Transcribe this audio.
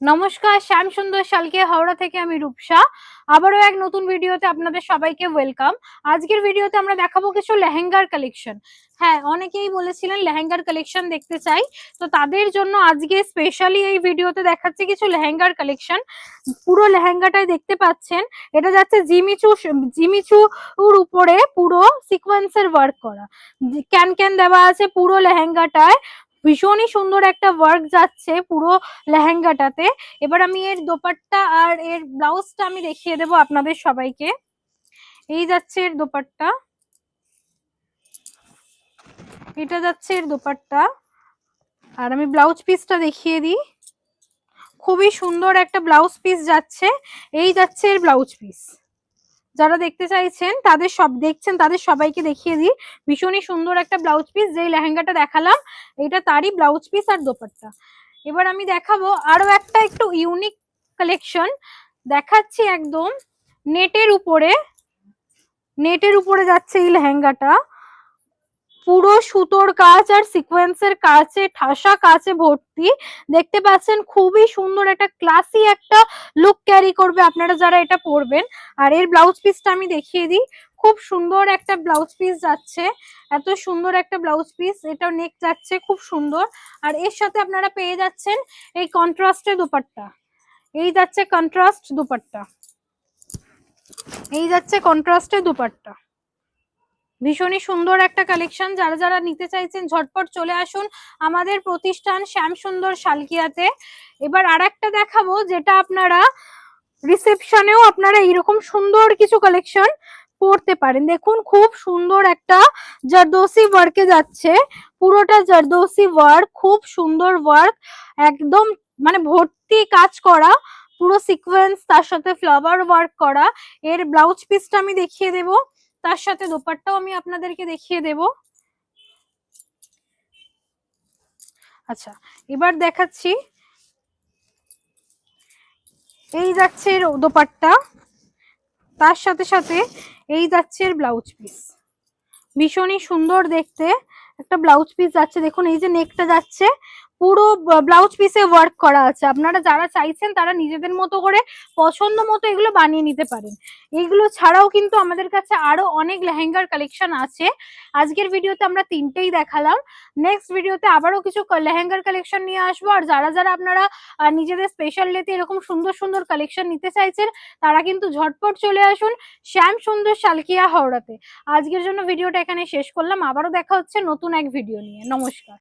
নমস্কার, শ্যাম সুন্দর শালকে হাওড়া থেকে আমি রূপসা। আবারও এক নতুন ভিডিওতে আপনাদের সবাইকে ওয়েলকাম। আজকের ভিডিওতে আমরা দেখাবো কিছু লেহেঙ্গার কালেকশন। হ্যাঁ, অনেকেই বলেছিলেন লেহেঙ্গার কালেকশন দেখতে চাই, তো তাদের জন্য আজকে স্পেশালি এই ভিডিওতে দেখাচ্ছি কিছু লেহেঙ্গার কালেকশন। পুরো লেহেঙ্গাটাই দেখতে পাচ্ছেন, এটা যাচ্ছে জিমিচুর উপরে পুরো সিকোয়েন্সের ওয়ার্ক করা, ক্যান ক্যান দেওয়া আছে পুরো লেহেঙ্গাটায়। ভীষণই সুন্দর একটা ওয়ার্ক যাচ্ছে পুরো লেহেঙ্গাটাতে। এবার আমি এর দোপাট্টা আর এর ব্লাউজটা আমি দেখিয়ে দেবো আপনাদের সবাইকে। এই যাচ্ছে এর দোপাট্টা, এটা যাচ্ছে এর দোপাট্টা, আর আমি ব্লাউজ পিসটা দেখিয়ে দিই। খুবই সুন্দর একটা ব্লাউজ পিস যাচ্ছে, এই যাচ্ছে এর ব্লাউজ পিস। যারা দেখতে চাইছেন তাদের সবাইকে দেখিয়ে দিই। ভীষণই সুন্দর একটা ব্লাউজ পিস, যেই লেহেঙ্গাটা দেখালাম এটা তারই ব্লাউজ পিস আর দোপাট্টা। এবার আমি দেখাবো আরো একটা একটু ইউনিক কালেকশন দেখাচ্ছি। একদম নেটের উপরে যাচ্ছে এই লেহেঙ্গাটা, পুরো সুতোর কাজ আর সিকোয়েন্সের কাছে ঠাসা কাছে ভর্তি। দেখতে পাচ্ছেন খুবই সুন্দর একটা ক্লাসি একটা লুক ক্যারি করবে আপনারা যারা এটা পরবেন। আর এর ব্লাউজ পিসটা আমি দেখিয়ে দিই। খুব সুন্দর একটা ব্লাউজ পিস যাচ্ছে, এত সুন্দর একটা ব্লাউজ পিস। এটা নেক যাচ্ছে খুব সুন্দর, আর এর সাথে আপনারা পেয়ে যাচ্ছেন এই কন্ট্রাস্টের দুপাট্টা। এই যাচ্ছে কন্ট্রাস্ট দুপাট্টা, এই যাচ্ছে কন্ট্রাস্টের দুপাট্টা। ভীষণই সুন্দর একটা কালেকশন। যারা যারা নিতে চাইছেন ঝটপট চলে আসুন আমাদের প্রতিষ্ঠান শ্যাম সুন্দর শালকিয়াতে। এবার আর একটা দেখাবো, যেটা আপনারা রিসেপশনেও আপনারা এরকম সুন্দর কিছু কালেকশন পড়তে পারেন। দেখুন খুব সুন্দর একটা জারদোসি ওয়ার্কে যাচ্ছে, পুরোটা জারদোসি ওয়ার্ক, খুব সুন্দর ওয়ার্ক, একদম মানে ভর্তি কাজ করা, পুরো সিকোয়েন্স তার সাথে ফ্লাওয়ার ওয়ার্ক করা। এর ব্লাউজ পিসটা আমি দেখিয়ে দেবো, তার সাথে দোপাট্টাও আমি আপনাদেরকে দেখিয়ে দেব। আচ্ছা, এবার দেখাচ্ছি। এই যাচ্ছে এর দোপাট্টা, তার সাথে সাথে এই যাচ্ছে এর ব্লাউজ পিস। ভীষণই সুন্দর দেখতে একটা ব্লাউজ পিস যাচ্ছে। দেখুন এই যে নেকটা যাচ্ছে, পুরো ব্লাউজ পিসে ওয়ার্ক করা আছে। আপনারা যারা চাইছেন তারা নিজেদের মতো করে পছন্দ মতো এগুলো বানিয়ে নিতে পারেন। এইগুলো ছাড়াও কিন্তু আমাদের কাছে আরো অনেক লেহেঙ্গার কালেকশন আছে। আজকের ভিডিওতে আমরা তিনটেই দেখালাম, নেক্সট ভিডিওতে আবারও কিছু লেহেঙ্গার কালেকশন নিয়ে আসবো। আর যারা যারা আপনারা নিজেদের স্পেশাল ডেতে এরকম সুন্দর সুন্দর কালেকশন নিতে চাইছেন তারা কিন্তু ঝটপট চলে আসুন শ্যাম সুন্দর শালকিয়া হাওড়াতে। আজকের জন্য ভিডিওটা এখানে শেষ করলাম, আবারও দেখা হচ্ছে নতুন এক ভিডিও নিয়ে। নমস্কার।